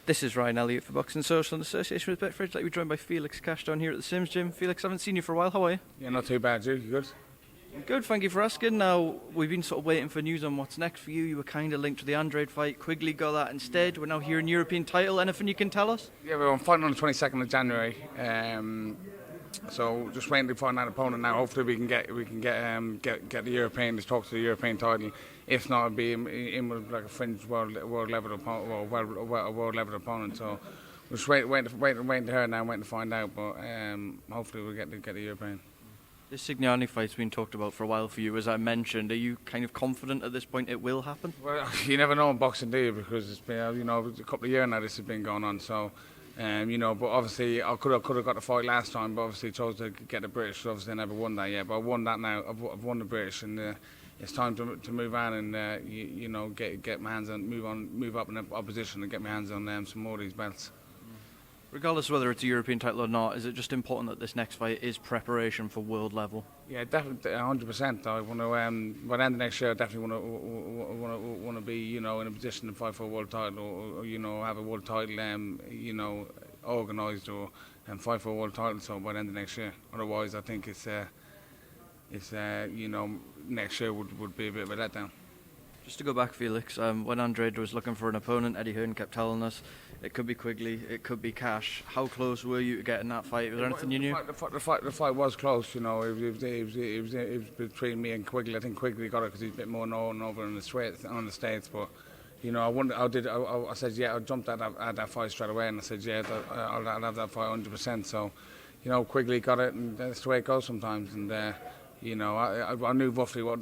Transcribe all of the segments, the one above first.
This is Ryan Elliott for Boxing Social in association with Betfred. Like we're joined by Felix Cash down here at the Sims Gym. Felix, I haven't seen you for a while. How are you? Yeah, not too bad. You good? Good, thank you for asking. Now, we've been sort of waiting for news on what's next for you. You were kind of linked to the Andrade fight. Quigley got that instead. We're now hearing European title. Anything you can tell us? Yeah, we're fighting on the 22nd of January. So just waiting to find that opponent now. Hopefully we can get the European, just talk to the European title. If not, it'll be in with like a fringe world level opponent, or world level opponent. So we're just waiting to hear now, waiting to find out. But hopefully we'll get the European. This Signani fight's been talked about for a while for you, as I mentioned. Are you kind of confident at this point it will happen? Well, you never know in boxing, do you? Because it's been a couple of years now this has been going on. So. But obviously I could have got the fight last time, but obviously chose to get the British. So obviously I never won that yet, but I won that now. I've won the British, and it's time to move on and get my hands on, move up in the opposition and get my hands on some more of these belts. Regardless of whether it's a European title or not, is it just important that this next fight is preparation for world level? Yeah, definitely, 100%. I want to, by the end of next year, I definitely want to be, in a position to fight for a world title, or have a world title, organised, or fight for a world title. So by the end of next year, otherwise, I think it's next year would be a bit of a letdown. Just to go back, Felix, when Andrej was looking for an opponent, Eddie Hearn kept telling us it could be Quigley, it could be Cash. How close were you to getting that fight? Was there anything you knew? The fight was close. It was between me and Quigley. I think Quigley got it because he's a bit more known over in the States. But I said yeah. I jumped at that fight straight away, and I said yeah, I'll have that fight 100%. So, Quigley got it, and that's the way it goes sometimes. And I knew roughly what.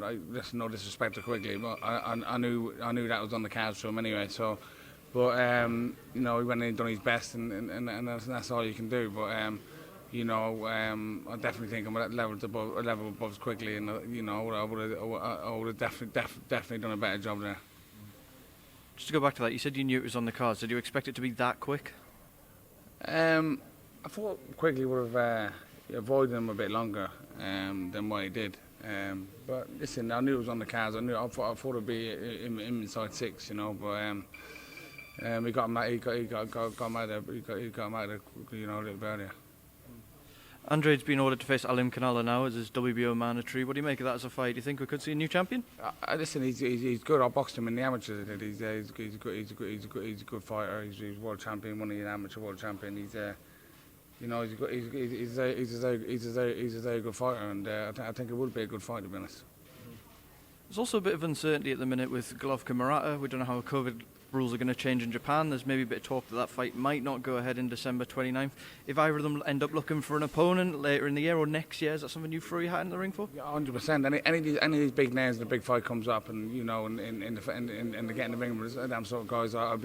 No disrespect to Quigley, but I knew that was on the cards for him anyway. So, but he went in and done his best, and that's all you can do. But I definitely think I'm a level above Quigley, and I would have definitely done a better job there. Just to go back to that, you said you knew it was on the cards. Did you expect it to be that quick? I thought Quigley would have avoided him a bit longer than what he did. But listen, I knew it was on the cards. I thought it'd be inside 6, but he got him out of a little bit earlier. Andrej's been ordered to face Alim Kanala now as his WBO mandatory. What do you make of that as a fight? Do you think we could see a new champion? Listen, he's good. I boxed him in the amateurs. He's a good fighter. He's world champion, one of the amateur world champion. He's a very good fighter, and I think it would be a good fight, to be honest. There's also a bit of uncertainty at the minute with Golovkin-Murata. We don't know how COVID rules are going to change in Japan. There's maybe a bit of talk that fight might not go ahead in December 29th. If either of them end up looking for an opponent later in the year or next year, is that something you throw your hat in the ring for? Yeah, 100%. Any of these big names, the big fight comes up, and and they get in the ring with them sort of guys, I'll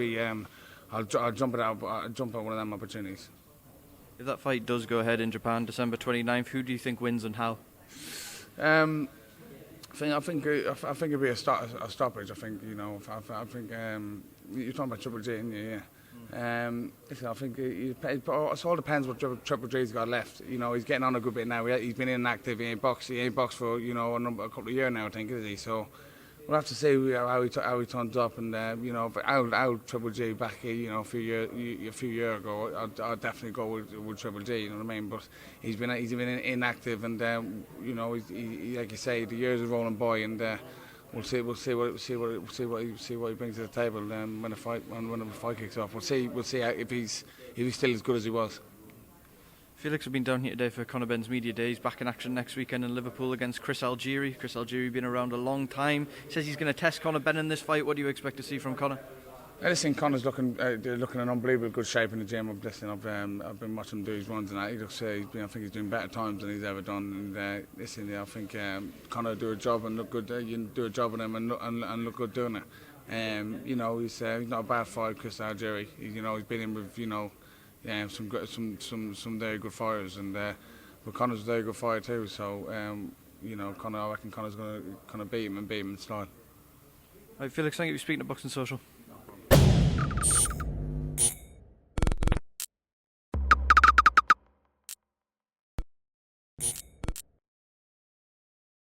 jump at one of them opportunities. If that fight does go ahead in Japan, December 29th, who do you think wins and how? I think it'd be a stoppage. I think you're talking about Triple G, isn't you? Yeah. I think it all depends what Triple G's got left. He's getting on a good bit now. He's been inactive. He ain't boxed for a couple of years now, I think, is he? So we'll have to see how he turns up, and how Triple G back a few years ago. I'll definitely go with Triple G. You know what I mean? But he's been inactive, and he, like you say, the years are rolling by, and we'll see what he brings to the table when the fight kicks off. We'll see if he's still as good as he was. Felix has been down here today for Conor Benn's media day. He's back in action next weekend in Liverpool against Chris Algieri. Chris Algieri been around a long time. He says he's going to test Conor Benn in this fight. What do you expect to see from Conor? Listen, Conor's looking in unbelievable good shape in the gym. I've been watching him do his runs, and that. I think he's doing better times than he's ever done. And I think Conor will do a job and look good. You can do a job with him and look good doing it. He's not a bad fight, Chris Algieri. He's been in with some very good fighters, and but Conor's a very good fighter too. So I reckon Conor's going to beat him in style. Right, Felix, thank you for speaking to Boxing Social.